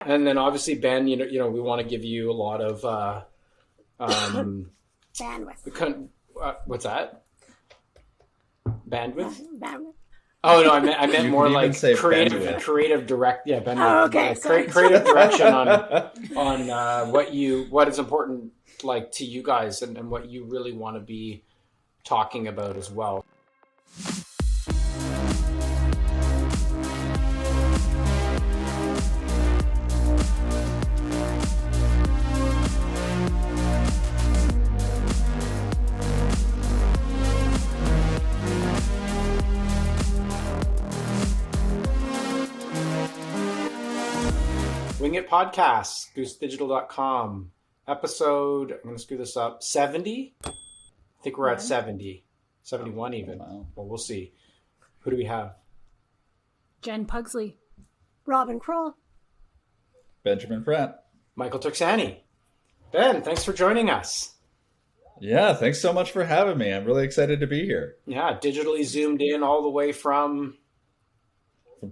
And then obviously, Ben, we want to give you a lot of um, Bandwidth. what's that? Bandwidth? Bandwidth. Oh no, I meant You more can even like say creative, bandwidth. creative direct. Yeah, Oh, okay. Sorry. creative direction on what is important like to you guys and what you really want to be talking about as well. Wing It Podcasts, goosedigital.com. Episode, I'm going to screw this up, 70? I think we're at 70. 71 even. Wow. Well, we'll see. Who do we have? Jen Pugsley. Robin Kroll. Benjamin Pratt. Michael Turksani. Ben, thanks for joining us. Yeah, thanks so much for having me. I'm really excited to be here. Yeah, digitally zoomed in all the way from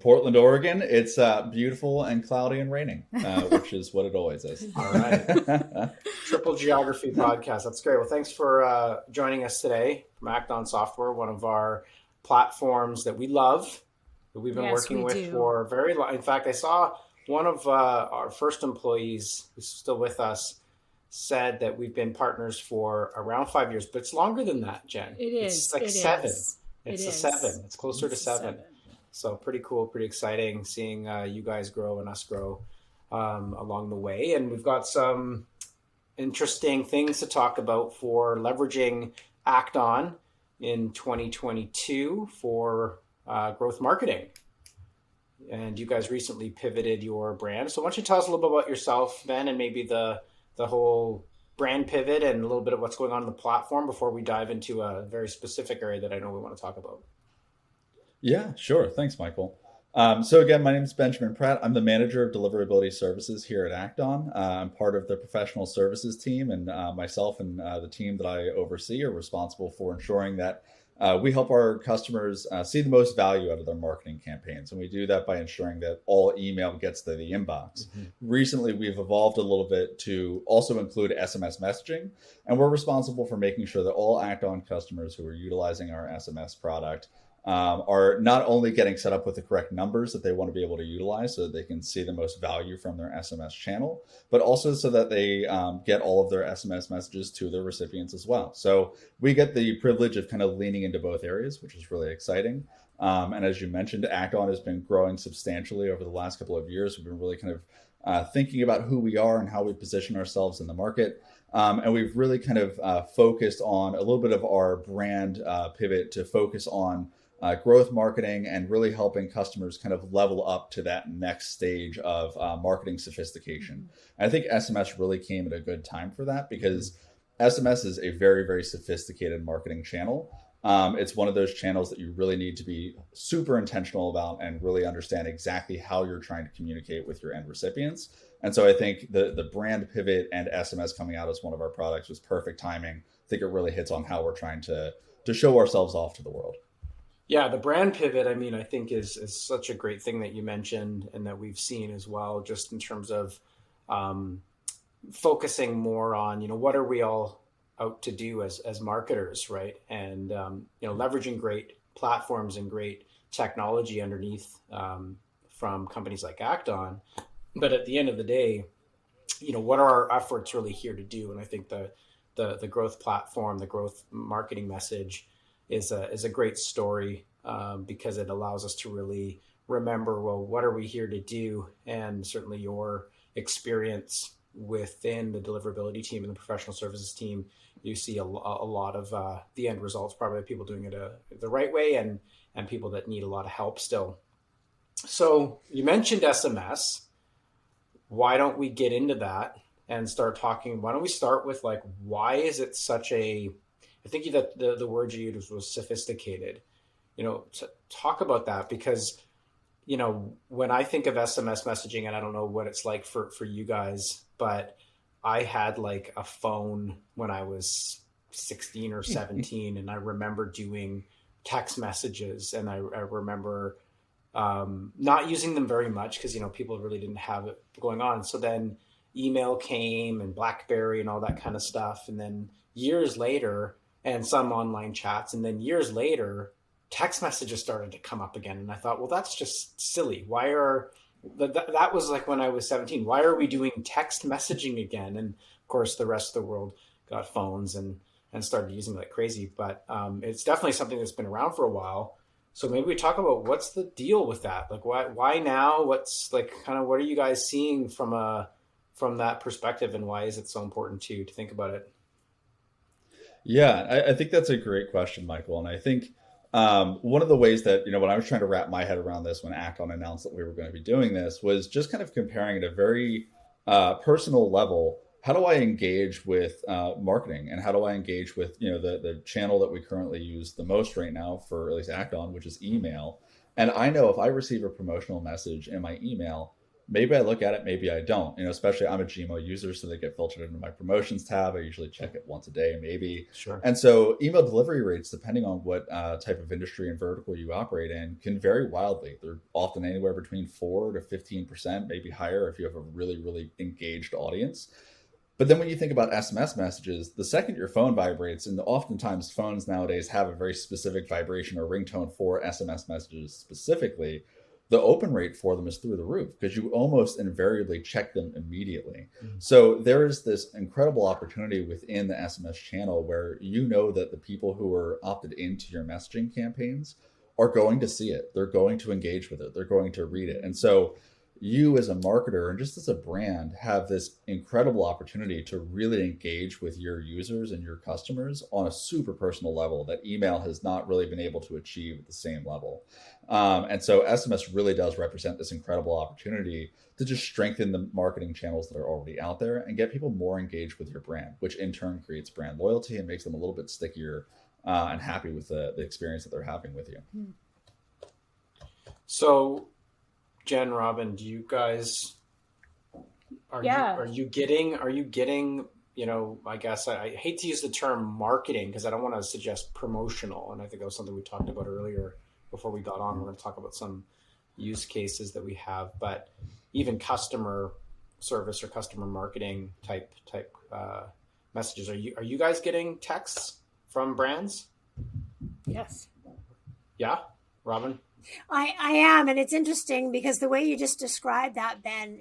Portland, Oregon. It's beautiful and cloudy and raining, which is what it always is. All right. Triple Geography Podcast. That's great. Well, thanks for joining us today from ActOn Software, one of our platforms that we love, that we've been working with for very long. In fact, I saw one of our first employees who's still with us said that we've been partners for around 5 years, but it's longer than that, Jen. It is. It's like seven. It's a seven. It's closer to seven. So pretty cool, pretty exciting seeing you guys grow and us grow along the way. And we've got some interesting things to talk about for leveraging ActOn in 2022 for growth marketing. And you guys recently pivoted your brand. So why don't you tell us a little bit about yourself, Ben, and maybe the whole brand pivot and a little bit of what's going on in the platform before we dive into a very specific area that I know we want to talk about. Yeah, sure. Thanks, Michael. So again, my name is Benjamin Pratt. I'm the manager of deliverability services here at ActOn. I'm part of the professional services team, and myself and the team that I oversee are responsible for ensuring that we help our customers see the most value out of their marketing campaigns. And we do that by ensuring that all email gets to the inbox. Mm-hmm. Recently, we've evolved a little bit to also include SMS messaging. And we're responsible for making sure that all ActOn customers who are utilizing our SMS product are not only getting set up with the correct numbers that they want to be able to utilize so that they can see the most value from their SMS channel, but also so that they get all of their SMS messages to their recipients as well. So we get the privilege of kind of leaning into both areas, which is really exciting. And as you mentioned, ActOn has been growing substantially over the last couple of years. We've been really kind of thinking about who we are and how we position ourselves in the market. And we've really kind of focused on a little bit of our brand pivot to focus on growth marketing and really helping customers kind of level up to that next stage of marketing sophistication. And I think SMS really came at a good time for that because SMS is a very, very sophisticated marketing channel. It's one of those channels that you really need to be super intentional about and really understand exactly how you're trying to communicate with your end recipients. And so I think the brand pivot and SMS coming out as one of our products was perfect timing. I think it really hits on how we're trying to show ourselves off to the world. Yeah, the brand pivot, I mean, I think is such a great thing that you mentioned and that we've seen as well, just in terms of focusing more on, what are we all out to do as marketers, right? And, leveraging great platforms and great technology underneath from companies like ActOn. But at the end of the day, what are our efforts really here to do? And I think the growth platform, the growth marketing message is a great story because it allows us to really remember, well, what are we here to do? And certainly your experience within the deliverability team and the professional services team, you see a lot of the end results, probably people doing it the right way and people that need a lot of help still. So you mentioned SMS. Why don't we get into that and start talking? Why don't we start with why is it such a, I think that the word you used was sophisticated, to talk about that because, when I think of SMS messaging, and I don't know what it's like for you guys, but I had a phone when I was 16 or 17 and I remember doing text messages and I remember not using them very much because, people really didn't have it going on. So then email came and BlackBerry and all that kind of stuff. And then years later, and some online chats. And then years later, text messages started to come up again. And I thought, well, that's just silly. That was like when I was 17. Why are we doing text messaging again? And of course, the rest of the world got phones and started using it like crazy. But it's definitely something that's been around for a while. So maybe we talk about what's the deal with that? Like, why now? What's like kind of what are you guys seeing from that perspective, and why is it so important to think about it? Yeah, I think that's a great question, Michael. And I think one of the ways that, when I was trying to wrap my head around this when ActOn announced that we were going to be doing this was just kind of comparing at a very personal level. How do I engage with marketing, and how do I engage with, the channel that we currently use the most right now for at least ActOn, which is email. And I know if I receive a promotional message in my email, maybe I look at it, maybe I don't, especially I'm a Gmail user, so they get filtered into my promotions tab. I usually check it once a day, maybe. Sure. And so email delivery rates, depending on what type of industry and vertical you operate in, can vary wildly. They're often anywhere between 4 to 15%, maybe higher if you have a really, really engaged audience. But then when you think about SMS messages, the second your phone vibrates, and oftentimes phones nowadays have a very specific vibration or ringtone for SMS messages specifically, the open rate for them is through the roof because you almost invariably check them immediately. Mm-hmm. So there is this incredible opportunity within the SMS channel where that the people who are opted into your messaging campaigns are going to see it. They're going to engage with it. They're going to read it. And so you as a marketer and just as a brand have this incredible opportunity to really engage with your users and your customers on a super personal level that email has not really been able to achieve at the same level. And so SMS really does represent this incredible opportunity to just strengthen the marketing channels that are already out there and get people more engaged with your brand, which in turn creates brand loyalty and makes them a little bit stickier and happy with the experience that they're having with you. So Jen, Robin, do you guys are you getting, I guess I hate to use the term marketing because I don't want to suggest promotional. And I think that was something we talked about earlier before we got on. We're going to talk about some use cases that we have, but even customer service or customer marketing type messages. Are you guys getting texts from brands? Yes. Yeah, Robin? I am. And it's interesting because the way you just described that, Ben,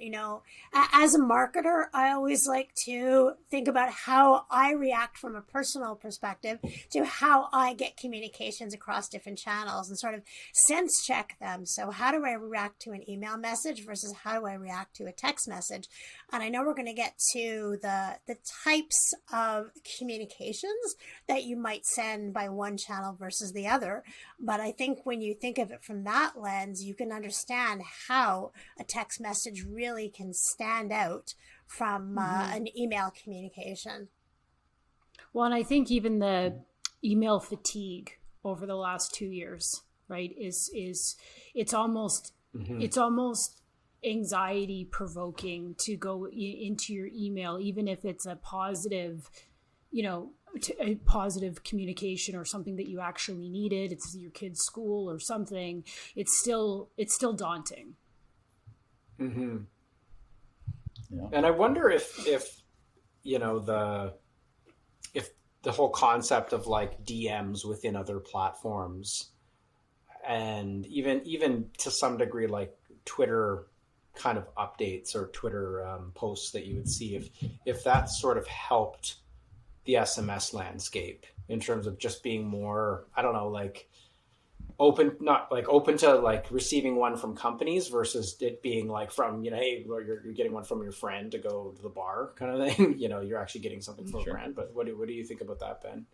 as a marketer, I always like to think about how I react from a personal perspective to how I get communications across different channels and sort of sense check them. So how do I react to an email message versus how do I react to a text message? And I know we're going to get to the types of communications that you might send by one channel versus the other. But I think when you think of it from that lens, you can understand how a text message really can stand out from an email communication. Well, and I think even the email fatigue over the last 2 years, right, is it's almost anxiety provoking to go into your email, even if it's a positive, a positive communication or something that you actually needed. It's your kid's school or something. It's still daunting. Mm-hmm. Yeah. And I wonder if the whole concept of like DMs within other platforms, and even to some degree like Twitter kind of updates or Twitter posts that you would see, if that sort of helped the SMS landscape in terms of just being more, I don't know, like open to like receiving one from companies versus it being like from, hey, you're getting one from your friend to go to the bar kind of thing. You're actually getting something from a brand. But what do you think about that, Ben?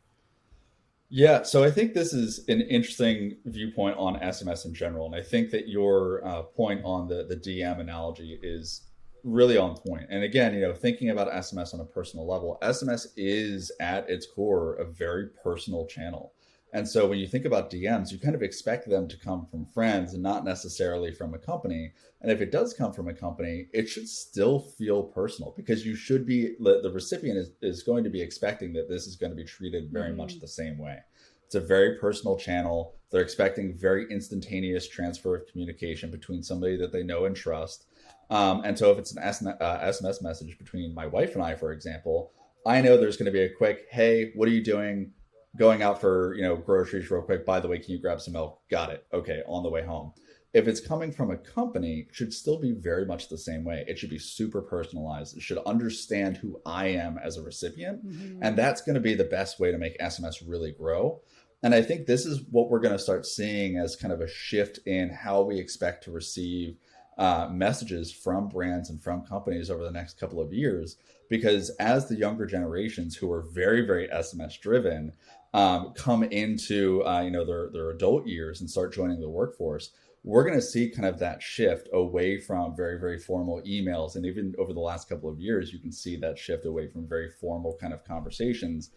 Yeah, so I think this is an interesting viewpoint on SMS in general. And I think that your point on the DM analogy is really on point. And again, thinking about SMS on a personal level, SMS is at its core a very personal channel. And so when you think about DMs, you kind of expect them to come from friends and not necessarily from a company. And if it does come from a company, it should still feel personal because you should be, the recipient is going to be expecting that this is going to be treated very much the same way. It's a very personal channel. They're expecting very instantaneous transfer of communication between somebody that they know and trust. And so if it's an SMS message between my wife and I, for example, I know there's going to be a quick, hey, what are you doing? Going out for, groceries real quick. By the way, can you grab some milk? Got it. Okay, on the way home. If it's coming from a company, it should still be very much the same way. It should be super personalized. It should understand who I am as a recipient. Mm-hmm. And that's going to be the best way to make SMS really grow. And I think this is what we're going to start seeing as kind of a shift in how we expect to receive messages from brands and from companies over the next couple of years. Because as the younger generations who are very, very SMS driven come into their adult years and start joining the workforce, we're going to see kind of that shift away from very, very formal emails. And even over the last couple of years, you can see that shift away from very formal kind of conversations.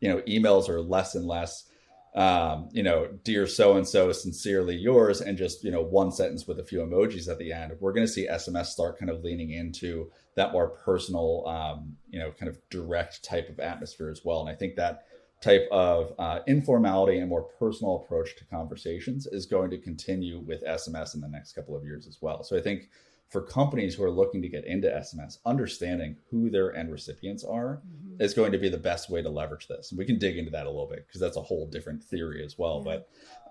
Emails are less and less, dear so-and-so, sincerely yours, and just, one sentence with a few emojis at the end. We're going to see SMS start kind of leaning into that more personal, kind of direct type of atmosphere as well. And I think that type of informality and more personal approach to conversations is going to continue with SMS in the next couple of years as well. So I think for companies who are looking to get into SMS, understanding who their end recipients are is going to be the best way to leverage this. And we can dig into that a little bit because that's a whole different theory as well. Yeah.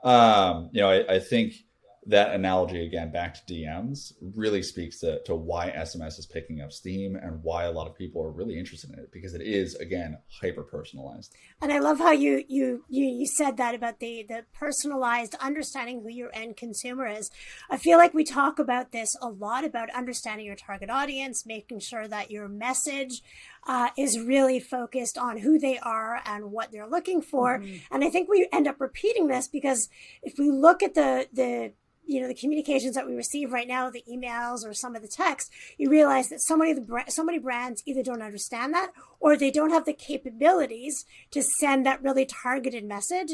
But, I think that analogy, again, back to DMs, really speaks to why SMS is picking up steam and why a lot of people are really interested in it, because it is, again, hyper personalized. And I love how you said that about the personalized, understanding who your end consumer is. I feel like we talk about this a lot, about understanding your target audience, making sure that your message is really focused on who they are and what they're looking for. Mm-hmm. And I think we end up repeating this because if we look at the communications that we receive right now, the emails or some of the text, you realize that so many brands either don't understand that or they don't have the capabilities to send that really targeted message.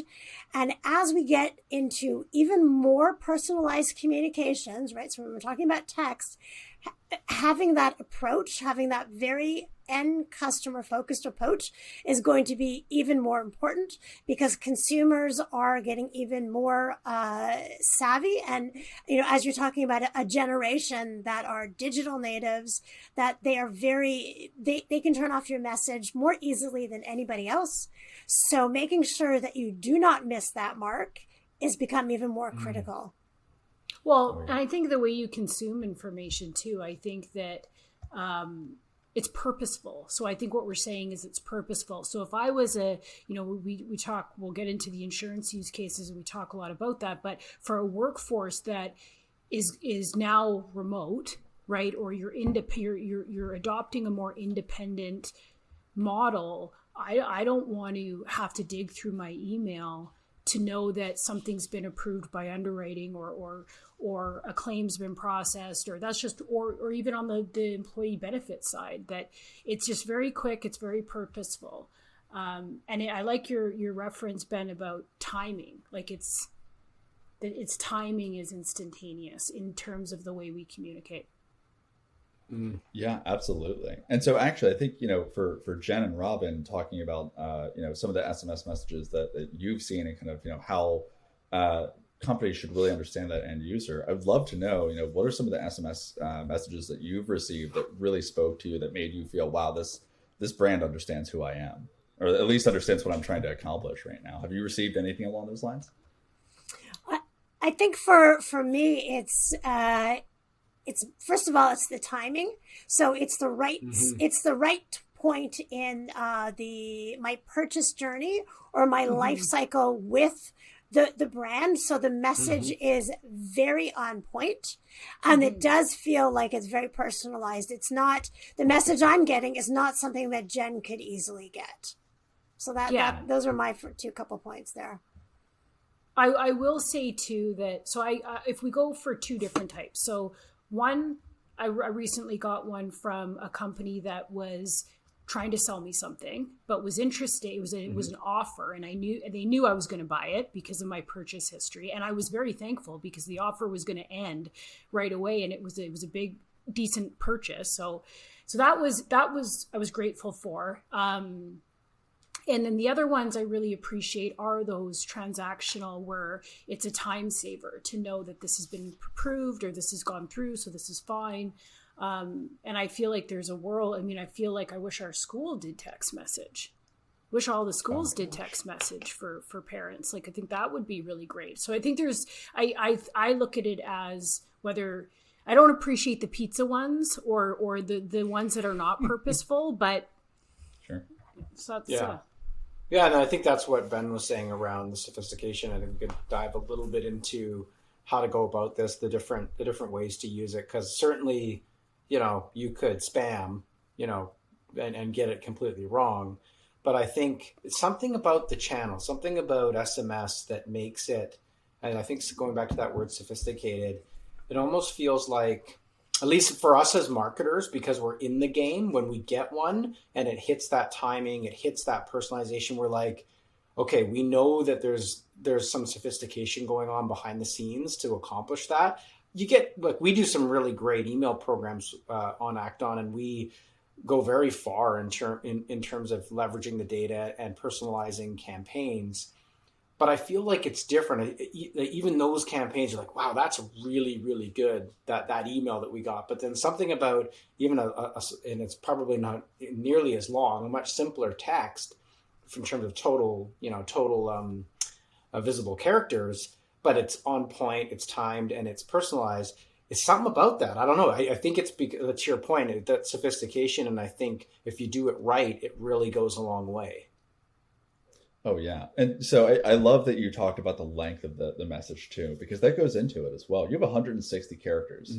And as we get into even more personalized communications, right? So when we're talking about text, having that approach, having that very end customer focused approach is going to be even more important because consumers are getting even more savvy. And, as you're talking about a generation that are digital natives, that they are they can turn off your message more easily than anybody else. So making sure that you do not miss that mark is become even more critical. Well, I think the way you consume information too, I think that it's purposeful. So I think what we're saying is it's purposeful. So if I was we'll get into the insurance use cases and we talk a lot about that, but for a workforce that is now remote, right? Or you're adopting a more independent model. I don't want to have to dig through my email to know that something's been approved by underwriting or a claim's been processed, or that's just, or even on the employee benefit side, that it's just very quick, it's very purposeful. I like your reference, Ben, about timing. Like its timing is instantaneous in terms of the way we communicate. Yeah, absolutely. And so actually, I think, for Jen and Robin talking about, some of the SMS messages that you've seen and kind of, how companies should really understand that end user. I'd love to know, what are some of the SMS messages that you've received that really spoke to you, that made you feel, wow, this brand understands who I am, or at least understands what I'm trying to accomplish right now. Have you received anything along those lines? I think for me, it's first of all, it's the timing. So it's the right, it's the right point in my purchase journey or my life cycle with the brand. So the message is very on point, and it does feel like it's very personalized. It's not, the message I'm getting is not something that Jen could easily get. So those are my two couple points there. I will say too that, so if we go for two different types, so one, I recently got one from a company that was trying to sell me something, but was interested. It was an offer, and they knew I was going to buy it because of my purchase history, and I was very thankful because the offer was going to end right away, and it was a big, decent purchase. So that was I was grateful for. And then the other ones I really appreciate are those transactional, where it's a time saver to know that this has been approved or this has gone through, so this is fine. And I feel like there's a world, I mean, I feel like I wish our school did text message. Wish all the schools did text message for parents. Like, I think that would be really great. So I think there's, I look at it as whether, I don't appreciate the pizza ones or the ones that are not purposeful, but Sure. So that's, Yeah. Yeah, and I think that's what Ben was saying around the sophistication. I think we could dive a little bit into how to go about this, the different ways to use it, because certainly, you could spam, and get it completely wrong. But I think it's something about the channel, something about SMS that makes it, and I think going back to that word sophisticated, it almost feels like, at least for us as marketers, because we're in the game, when we get one and it hits that timing, it hits that personalization, we're like, okay, we know that there's some sophistication going on behind the scenes to accomplish that. You get, like, we do some really great email programs on ActOn, and we go very far in terms of leveraging the data and personalizing campaigns. But I feel like it's different. Even those campaigns are like, wow, that's really, really good, that email that we got. But then something about even and it's probably not nearly as long, a much simpler text in terms of total visible characters, but it's on point, it's timed, and it's personalized. It's something about that. I don't know. I think it's because, to your point, that sophistication. And I think if you do it right, it really goes a long way. Oh, yeah. And so I love that you talked about the length of the message too, because that goes into it as well. You have 160 characters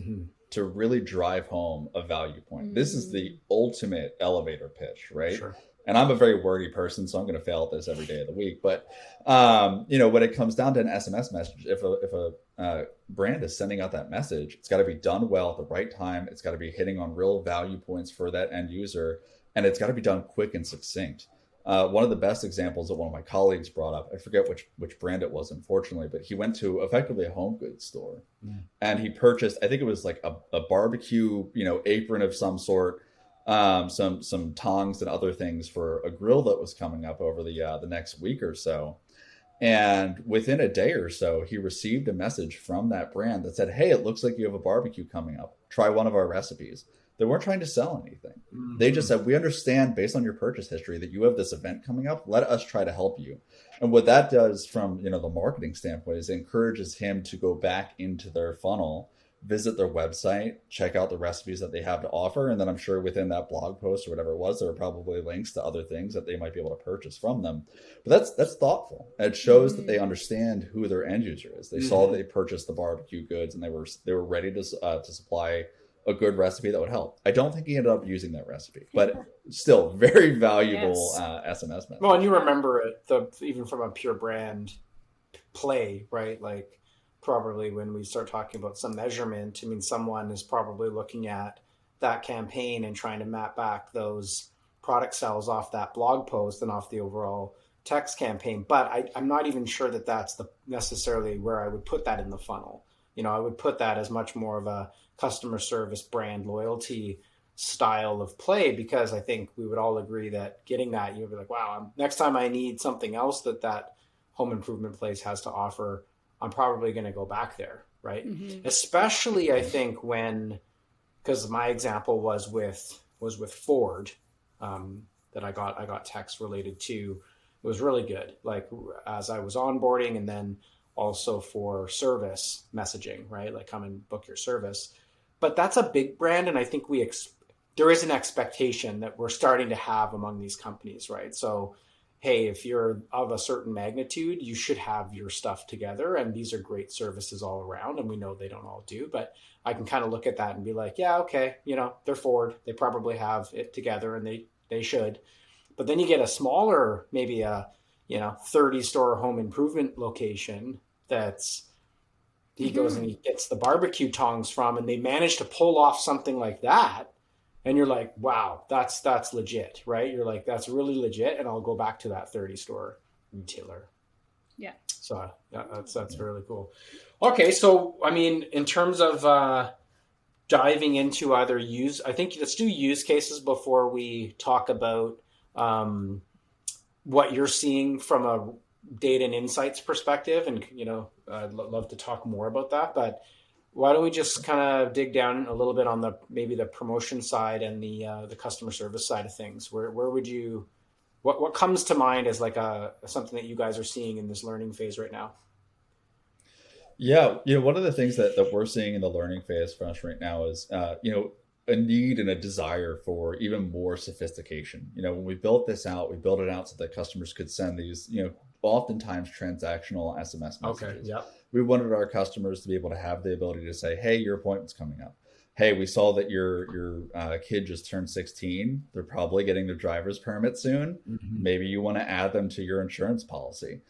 to really drive home a value point. This is the ultimate elevator pitch, right? Sure. And I'm a very wordy person, so I'm going to fail at this every day of the week. But, when it comes down to an SMS message, if a brand is sending out that message, it's got to be done well at the right time. It's got to be hitting on real value points for that end user. And it's got to be done quick and succinct. One of the best examples that one of my colleagues brought up, I forget which brand it was, unfortunately, but he went to effectively a home goods store and he purchased, I think it was like a barbecue, apron of some sort, some tongs and other things for a grill that was coming up over the next week or so. And within a day or so, he received a message from that brand that said, hey, it looks like you have a barbecue coming up. Try one of our recipes. They weren't trying to sell anything. They just said, we understand based on your purchase history that you have this event coming up. Let us try to help you. And what that does from, the marketing standpoint is it encourages him to go back into their funnel, visit their website, check out the recipes that they have to offer. And then I'm sure within that blog post or whatever it was, there were probably links to other things that they might be able to purchase from them. But that's thoughtful. It shows that they understand who their end user is. They saw that they purchased the barbecue goods and they were ready to supply a good recipe that would help. I don't think he ended up using that recipe, but still very valuable SMS message. Well, and you remember it, even from a pure brand play, right? Like probably when we start talking about some measurement, I mean, someone is probably looking at that campaign and trying to map back those product sales off that blog post and off the overall text campaign. But I'm not even sure that that's necessarily where I would put that in the funnel. I would put that as much more of a customer service brand loyalty style of play, because I think we would all agree that getting that, you'll be like, wow, next time I need something else that home improvement place has to offer, I'm probably going to go back there, right? Especially I think because my example was with Ford, that I got text related to. It was really good, like as I was onboarding, and then also for service messaging, right? Like come and book your service. But that's a big brand. And I think there is an expectation that we're starting to have among these companies, right? So, hey, if you're of a certain magnitude, you should have your stuff together. And these are great services all around. And we know they don't all do, but I can kind of look at that and be like, yeah, okay, they're Ford. They probably have it together and they should. But then you get a smaller, maybe a 30 store home improvement location he goes and he gets the barbecue tongs from, and they manage to pull off something like that. And you're like, wow, that's legit, right? You're like, that's really legit. And I'll go back to that 30 store retailer. Yeah. So that's really cool. Okay. So, I mean, in terms of diving into I think let's do use cases before we talk about, what you're seeing from a data and insights perspective, and I'd love to talk more about that. But why don't we just kind of dig down a little bit on maybe the promotion side and the customer service side of things? Where would you, what comes to mind as like something that you guys are seeing in this learning phase right now? Yeah, one of the things that we're seeing in the learning phase for us right now is, a need and a desire for even more sophistication. When we built this out, we built it out so that customers could send these, oftentimes transactional SMS Okay. messages. Yeah. We wanted our customers to be able to have the ability to say, "Hey, your appointment's coming up. Hey, we saw that your kid just turned 16. They're probably getting their driver's permit soon. Mm-hmm. Maybe you want to add them to your insurance policy."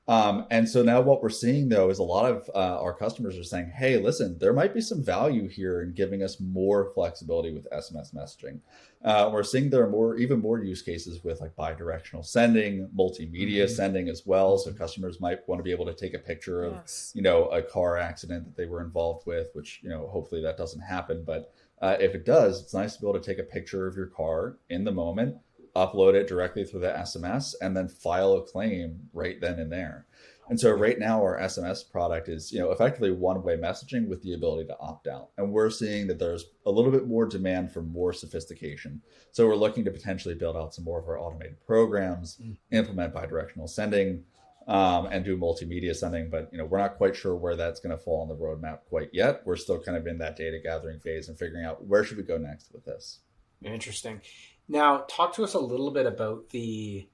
And so now what we're seeing though is a lot of our customers are saying, "Hey, listen, there might be some value here in giving us more flexibility with SMS messaging." We're seeing there are even more use cases with like bi-directional sending, multimedia sending as well. So customers might want to be able to take a picture of, Yes. a car accident that they were involved with, which, hopefully that doesn't happen. But if it does, it's nice to be able to take a picture of your car in the moment, upload it directly through the SMS, and then file a claim right then and there. And so right now our SMS product is, effectively one-way messaging with the ability to opt out. And we're seeing that there's a little bit more demand for more sophistication. So we're looking to potentially build out some more of our automated programs, implement bidirectional sending, and do multimedia sending. But, we're not quite sure where that's going to fall on the roadmap quite yet. We're still kind of in that data gathering phase and figuring out where should we go next with this. Interesting. Now, talk to us a little bit about the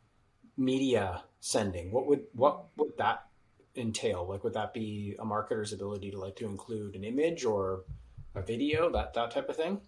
media sending. What would that entail? Like, would that be a marketer's ability to include an image or a video, that type of thing?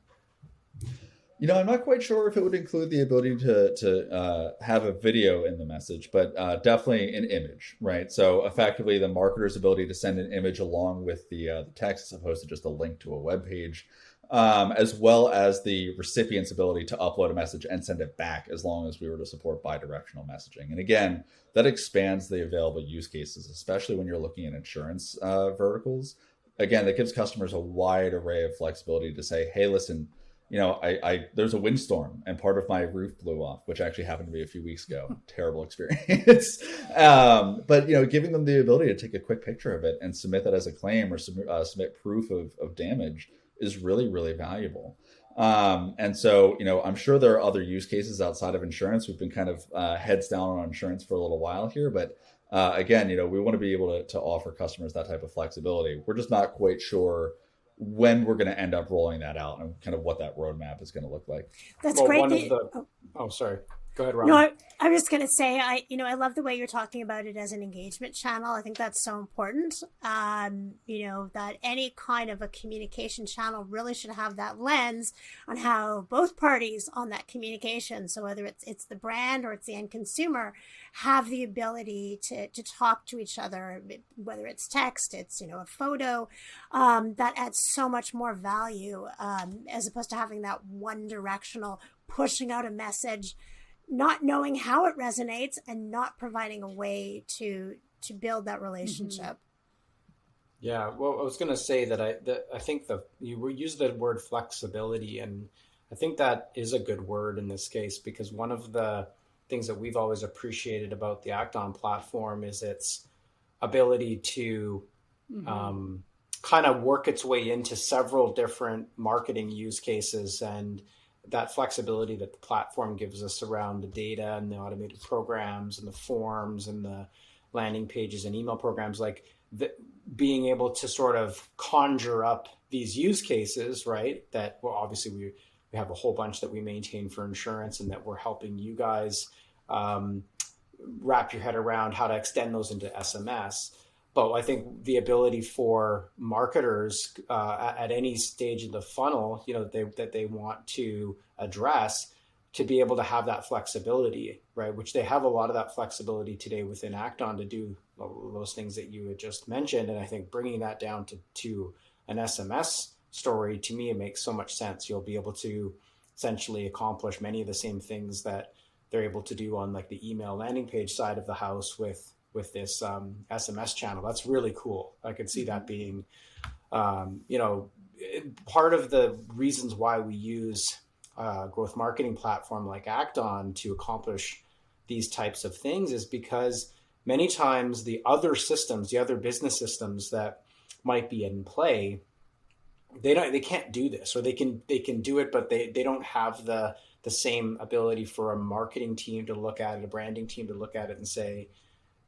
I'm not quite sure if it would include the ability to have a video in the message, but definitely an image, right? So effectively, the marketer's ability to send an image along with the text, as opposed to just a link to a web page. As well as the recipient's ability to upload a message and send it back, as long as we were to support bidirectional messaging. And again, that expands the available use cases, especially when you're looking at insurance verticals. Again, that gives customers a wide array of flexibility to say, "Hey, listen, there's a windstorm and part of my roof blew off," which actually happened to me a few weeks ago. Terrible experience. But giving them the ability to take a quick picture of it and submit that as a claim, or submit proof of damage, is really, really valuable. And so, I'm sure there are other use cases outside of insurance. We've been kind of heads down on insurance for a little while here, but again, we want to be able to offer customers that type of flexibility. We're just not quite sure when we're going to end up rolling that out and kind of what that roadmap is going to look like. That's great. Sorry. Go ahead, Ron. No, I was just going to say, I love the way you're talking about it as an engagement channel. I think that's so important. That any kind of a communication channel really should have that lens on how both parties on that communication, so whether it's the brand or it's the end consumer, have the ability to talk to each other, whether it's text, it's, a photo, that adds so much more value, as opposed to having that one directional pushing out a message, not knowing how it resonates and not providing a way to build that relationship. Yeah, well, I was going to say that I think you use the word flexibility, and I think that is a good word in this case, because one of the things that we've always appreciated about the ActOn platform is its ability to kind of work its way into several different marketing use cases, and that flexibility that the platform gives us around the data and the automated programs and the forms and the landing pages and email programs, being able to sort of conjure up these use cases, right? That, well, obviously we have a whole bunch that we maintain for insurance, and that we're helping you guys wrap your head around how to extend those into SMS. But I think the ability for marketers at any stage of the funnel, that they want to address, to be able to have that flexibility, right? Which they have a lot of that flexibility today within ActOn to do those things that you had just mentioned. And I think bringing that down to an SMS story, to me, it makes so much sense. You'll be able to essentially accomplish many of the same things that they're able to do on the email landing page side of the house with this SMS channel. That's really cool. I could see that being, part of the reasons why we use a growth marketing platform like ActOn to accomplish these types of things is because many times the other systems, the other business systems that might be in play, they can't do this, or they can do it, but they don't have the same ability for a marketing team to look at it, a branding team to look at it and say,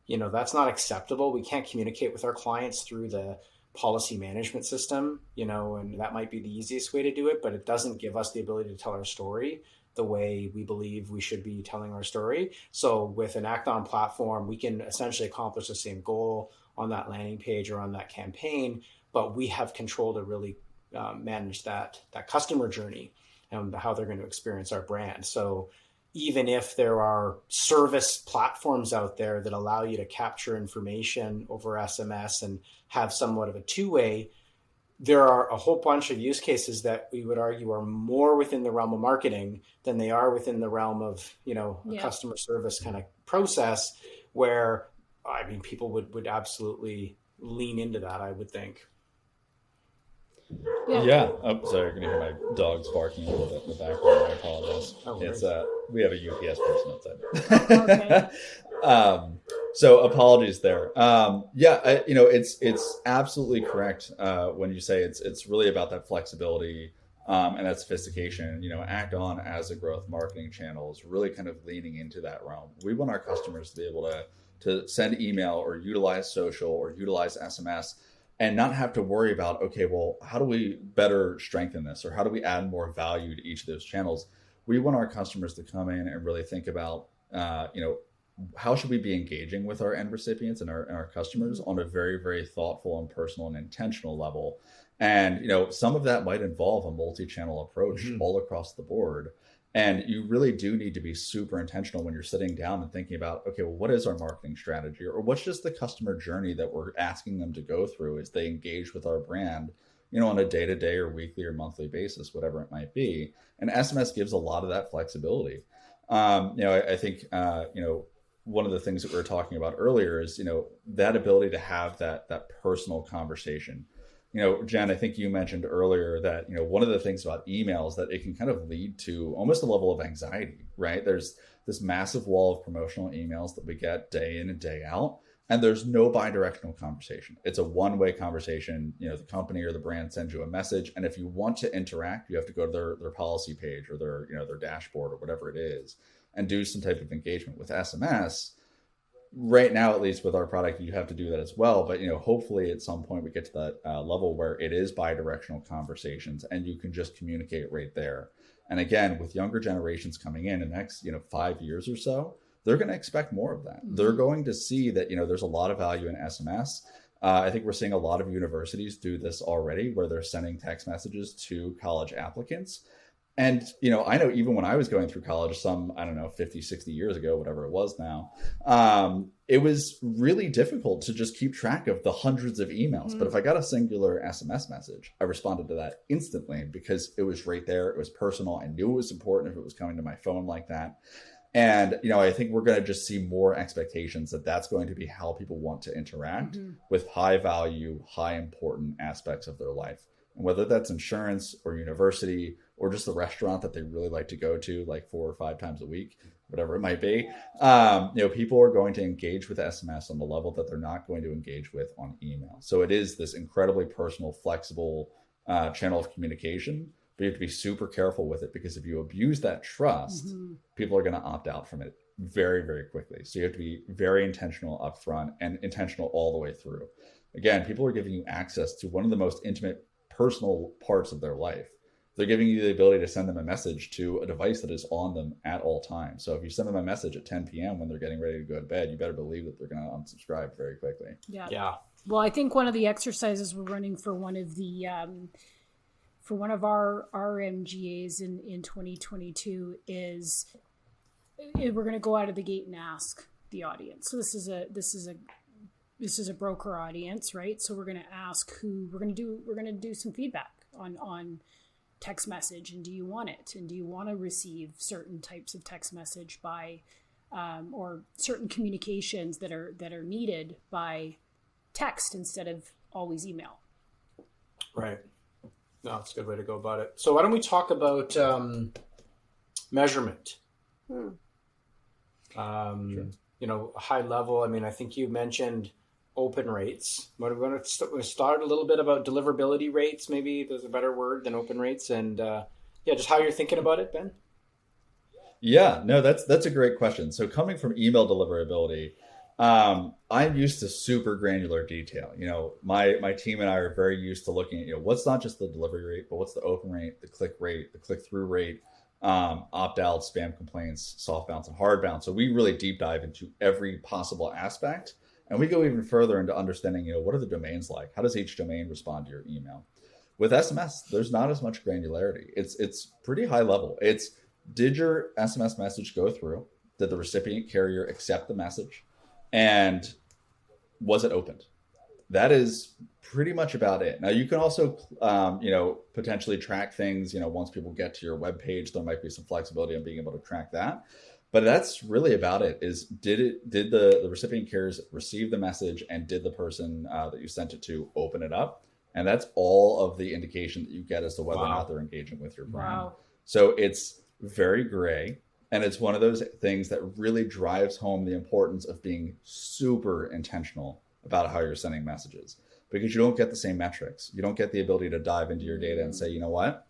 that's not acceptable. We can't communicate with our clients through the policy management system, and that might be the easiest way to do it, but it doesn't give us the ability to tell our story the way we believe we should be telling our story. So with an ActOn platform, we can essentially accomplish the same goal on that landing page or on that campaign, but we have control to really manage that customer journey and how they're going to experience our brand. So even if there are service platforms out there that allow you to capture information over SMS and have somewhat of a two-way, there are a whole bunch of use cases that we would argue are more within the realm of marketing than they are within the realm of, a customer service kind of process, where, people would absolutely lean into that, I would think. Yeah. Oh, sorry, you're gonna hear my dogs barking a little bit in the background. I apologize. It's we have a UPS person outside. Okay. So apologies there. It's absolutely correct when you say it's really about that flexibility and that sophistication. ActOn as a growth marketing channel is really kind of leaning into that realm. We want our customers to be able to send email or utilize social or utilize SMS and not have to worry about, okay, well, how do we better strengthen this, or how do we add more value to each of those channels? We want our customers to come in and really think about, how should we be engaging with our end recipients and our customers on a very, very thoughtful and personal and intentional level. And, some of that might involve a multi-channel approach all across the board. And you really do need to be super intentional when you're sitting down and thinking about, okay, well, what is our marketing strategy, or what's just the customer journey that we're asking them to go through as they engage with our brand, on a day-to-day or weekly or monthly basis, whatever it might be. And SMS gives a lot of that flexibility. I think, one of the things that we were talking about earlier is, that ability to have that personal conversation. Jen, I think you mentioned earlier that, one of the things about email is that it can kind of lead to almost a level of anxiety, right? There's this massive wall of promotional emails that we get day in and day out, and there's no bi-directional conversation. It's a one-way conversation. The company or the brand sends you a message, and if you want to interact, you have to go to their policy page or their dashboard or whatever it is and do some type of engagement. With SMS, right now, at least with our product, you have to do that as well. But, hopefully at some point we get to that level where it is bi-directional conversations and you can just communicate right there. And again, with younger generations coming in the next, 5 years or so, they're going to expect more of that. They're going to see that, there's a lot of value in SMS. I think we're seeing a lot of universities do this already, where they're sending text messages to college applicants. And, I know even when I was going through college, 50, 60 years ago, whatever it was now, it was really difficult to just keep track of the hundreds of emails. But if I got a singular SMS message, I responded to that instantly because it was right there. It was personal. I knew it was important if it was coming to my phone like that. And, I think we're going to just see more expectations that that's going to be how people want to interact with high value, high important aspects of their life. And whether that's insurance or university or just the restaurant that they really like to go to like 4 or 5 times a week, whatever it might be, people are going to engage with SMS on the level that they're not going to engage with on email. So it is this incredibly personal, flexible channel of communication, but you have to be super careful with it, because if you abuse that trust, people are going to opt out from it very, very quickly. So you have to be very intentional upfront and intentional all the way through. Again, people are giving you access to one of the most intimate personal parts of their life. They're giving you the ability to send them a message to a device that is on them at all times. So if you send them a message at 10 p.m. when they're getting ready to go to bed, you better believe that they're going to unsubscribe very quickly. Yeah. Well, I think one of the exercises we're running for one of our MGAs in 2022 is we're going to go out of the gate and ask the audience. So this is a broker audience, right? So we're going to ask we're going to do some feedback on text message, and do you want it, and do you want to receive certain types of text message by or certain communications that are needed by text instead of always email. Right. No, it's a good way to go about it. So why don't we talk about measurement? Sure. High level. I mean, I think you mentioned open rates. We're going to start a little bit about deliverability rates. Maybe there's a better word than open rates, and just how you're thinking about it, Ben. Yeah, no, that's a great question. So coming from email deliverability, I'm used to super granular detail. My team and I are very used to looking at, what's not just the delivery rate, but what's the open rate, the click through rate, opt out, spam complaints, soft bounce, and hard bounce. So we really deep dive into every possible aspect, and we go even further into understanding, what are the domains like? How does each domain respond to your email? With SMS, there's not as much granularity. It's pretty high level. It's, did your SMS message go through? Did the recipient carrier accept the message? And was it opened? That is pretty much about it. Now, you can also, potentially track things. Once people get to your web page, there might be some flexibility on being able to track that. But that's really about it. Is did the recipient carriers receive the message, and did the person that you sent it to open it up? And that's all of the indication that you get as to whether or not they're engaging with your brand. Wow. So it's very gray. And it's one of those things that really drives home the importance of being super intentional about how you're sending messages, because you don't get the same metrics. You don't get the ability to dive into your data and say, you know what,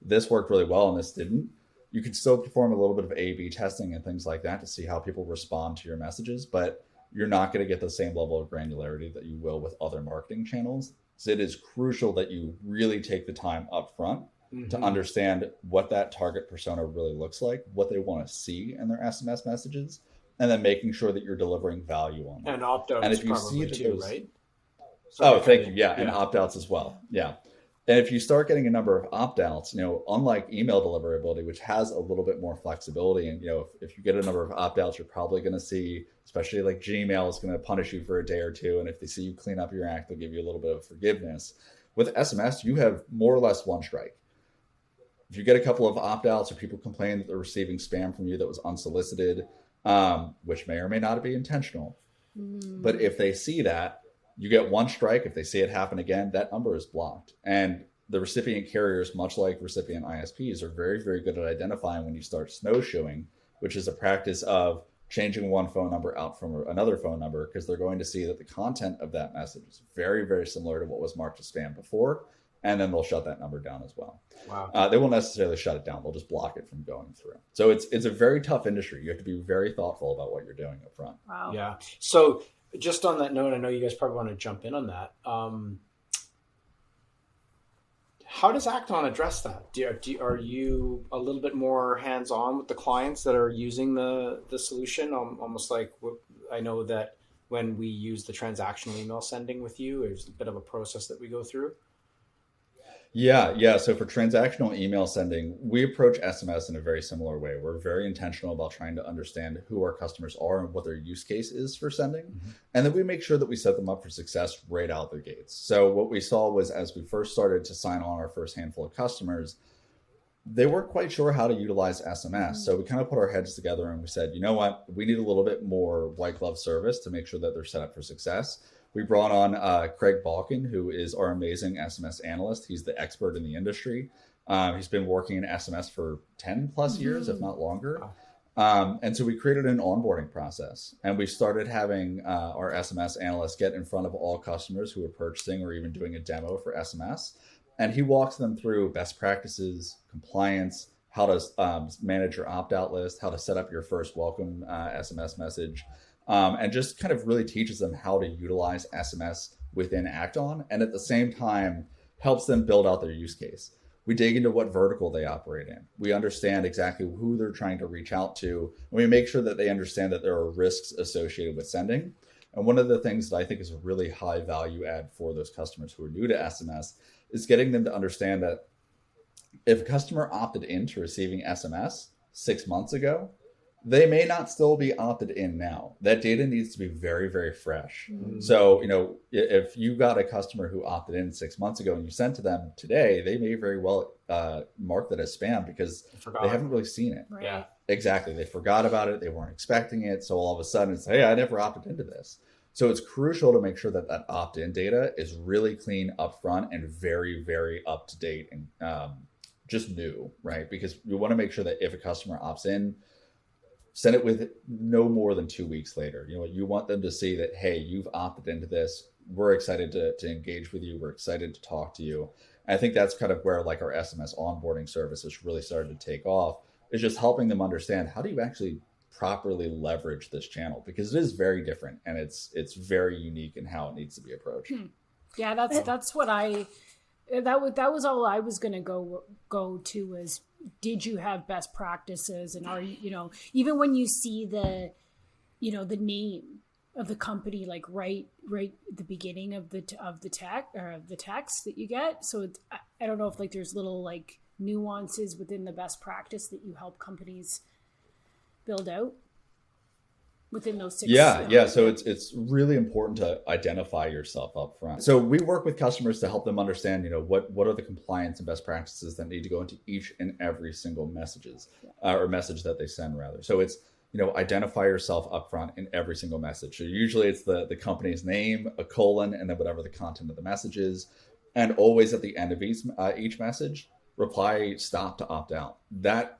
this worked really well and this didn't. You can still perform a little bit of A/B testing and things like that to see how people respond to your messages, but you're not going to get the same level of granularity that you will with other marketing channels. So it is crucial that you really take the time up front to understand what that target persona really looks like, what they want to see in their SMS messages, and then making sure that you're delivering value on that. And opt-outs and if you probably see too, those, right? Thank you. Yeah, and opt-outs as well. Yeah. And if you start getting a number of opt-outs, unlike email deliverability, which has a little bit more flexibility, and if you get a number of opt-outs, you're probably going to see, especially like Gmail is going to punish you for a day or two, and if they see you clean up your act, they'll give you a little bit of forgiveness. With SMS, you have more or less one strike. If you get a couple of opt-outs or people complain that they're receiving spam from you that was unsolicited, which may or may not be intentional, but if they see that, you get one strike. If they see it happen again, that number is blocked. And the recipient carriers, much like recipient ISPs, are very, very good at identifying when you start snowshoeing, which is a practice of changing one phone number out from another phone number, because they're going to see that the content of that message is very, very similar to what was marked as spam before. And then they'll shut that number down as well. Wow. They won't necessarily shut it down. They'll just block it from going through. So it's a very tough industry. You have to be very thoughtful about what you're doing up front. Wow. Yeah. So just on that note, I know you guys probably want to jump in on that. How does ActOn address that? Are you a little bit more hands-on with the clients that are using the solution? Almost like, I know that when we use the transactional email sending with you, there's a bit of a process that we go through. Yeah. So for transactional email sending, we approach SMS in a very similar way. We're very intentional about trying to understand who our customers are and what their use case is for sending. And then we make sure that we set them up for success right out the gates. So what we saw was, as we first started to sign on our first handful of customers, they weren't quite sure how to utilize SMS. So we kind of put our heads together and we said, you know what, we need a little bit more white glove service to make sure that they're set up for success. We brought on Craig Balkin, who is our amazing SMS analyst. He's the expert in the industry. He's been working in SMS for 10 plus years, if not longer. And so we created an onboarding process, and we started having our SMS analyst get in front of all customers who were purchasing or even doing a demo for SMS. And he walks them through best practices, compliance, how to manage your opt-out list, how to set up your first welcome SMS message, and just kind of really teaches them how to utilize SMS within ActOn, and at the same time helps them build out their use case. We dig into what vertical they operate in. We understand exactly who they're trying to reach out to, and we make sure that they understand that there are risks associated with sending. And one of the things that I think is a really high value add for those customers who are new to SMS is getting them to understand that if a customer opted into receiving SMS 6 months ago, they may not still be opted in now. That data needs to be very, very fresh. So, if you got a customer who opted in 6 months ago and you sent to them today, they may very well mark that as spam because they haven't really seen it. Right. Yeah. Exactly. They forgot about it. They weren't expecting it. So all of a sudden it's, hey, I never opted into this. So it's crucial to make sure that that opt-in data is really clean upfront and very, very up to date and just new, right? Because we want to make sure that if a customer opts in, send it with no more than 2 weeks later. You want them to see that, hey, you've opted into this. We're excited to engage with you. We're excited to talk to you. And I think that's kind of where like our SMS onboarding service has really started to take off. It's just helping them understand, how do you actually properly leverage this channel, because it is very different and it's very unique in how it needs to be approached. Yeah, that's what that was all I was going to go to, was, did you have best practices, and are you, even when you see the name of the company, like right at the beginning of the text that you get. So I don't know if like there's little like nuances within the best practice that you help companies build out within those 6. Yeah. So it's really important to identify yourself up front. So we work with customers to help them understand, what are the compliance and best practices that need to go into each and every single message that they send, rather. So it's, identify yourself up front in every single message. So usually it's the company's name, a colon, and then whatever the content of the message is. And always at the end of each message, reply stop to opt out. That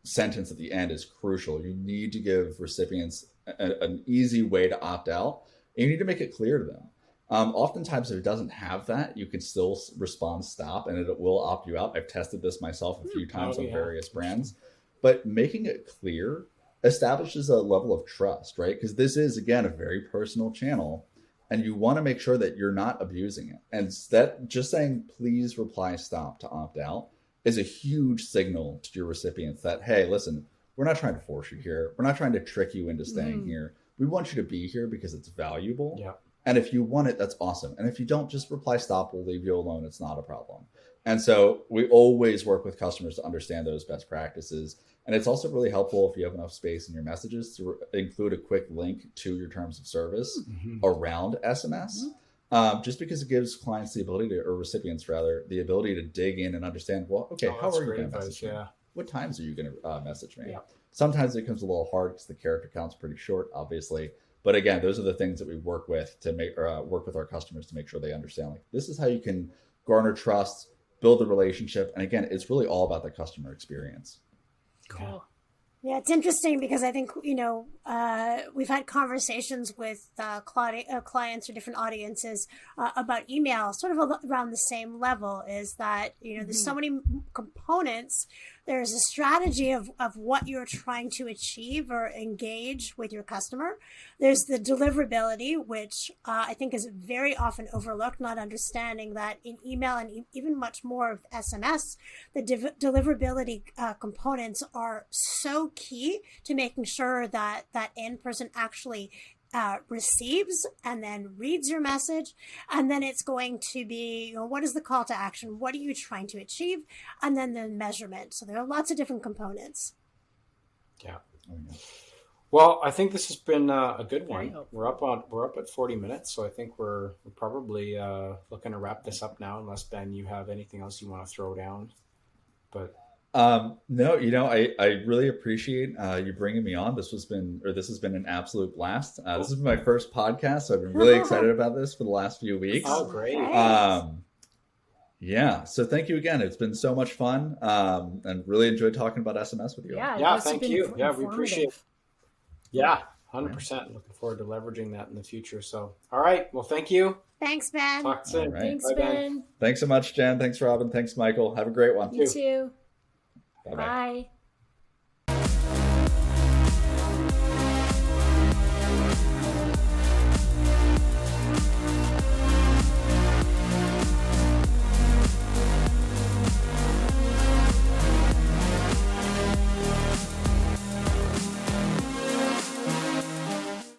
sentence at the end is crucial. You need to give recipients an easy way to opt out, and you need to make it clear to them. Oftentimes, if it doesn't have that, you can still respond stop, and it will opt you out. I've tested this myself a few times on various brands, but making it clear establishes a level of trust, right? Because this is, again, a very personal channel, and you want to make sure that you're not abusing it. And that just saying, please reply stop to opt out is a huge signal to your recipients that, hey, listen, we're not trying to force you here. We're not trying to trick you into staying here. We want you to be here because it's valuable. Yeah. And if you want it, that's awesome. And if you don't, just reply stop. We'll leave you alone. It's not a problem. And so we always work with customers to understand those best practices. And it's also really helpful if you have enough space in your messages to include a quick link to your terms of service around SMS. Just because it gives clients the ability to, or recipients rather, the ability to dig in and understand, well, okay, how are you going to message me? What times are you going to message me? Yeah. Sometimes it becomes a little hard because the character count's pretty short, obviously. But again, those are the things that we work with to work with our customers to make sure they understand, like, this is how you can garner trust, build the relationship. And again, it's really all about the customer experience. Cool. Yeah, it's interesting because I think, we've had conversations with clients or different audiences about email, sort of around the same level, is that, there's so many components. There's a strategy of what you're trying to achieve or engage with your customer. There's the deliverability, which I think is very often overlooked, not understanding that in email and even much more with SMS, the deliverability components are so key to making sure that that end person actually receives and then reads your message, and then it's going to be, what is the call to action, what are you trying to achieve, and then the measurement. So there are lots of different components. Yeah. Well, I think this has been a good one. We're up at 40 minutes, so I think we're probably looking to wrap this up now, unless, Ben, you have anything else you want to throw down. But no, I really appreciate you bringing me on. This has been an absolute blast. This has been my first podcast, so I've been really excited about this for the last few weeks. Oh, great. Yeah. So thank you again. It's been so much fun, and really enjoyed talking about SMS with you. Yeah. Thank you. Yeah, we appreciate it. Yeah, 100%. Looking forward to leveraging that in the future. So, all right. Well, thank you. Thanks, Ben. Talk soon. Right. Thanks, Bye, Ben. Thanks so much, Jen. Thanks, Robin. Thanks, Michael. Have a great one. You too. Bye-bye. Bye.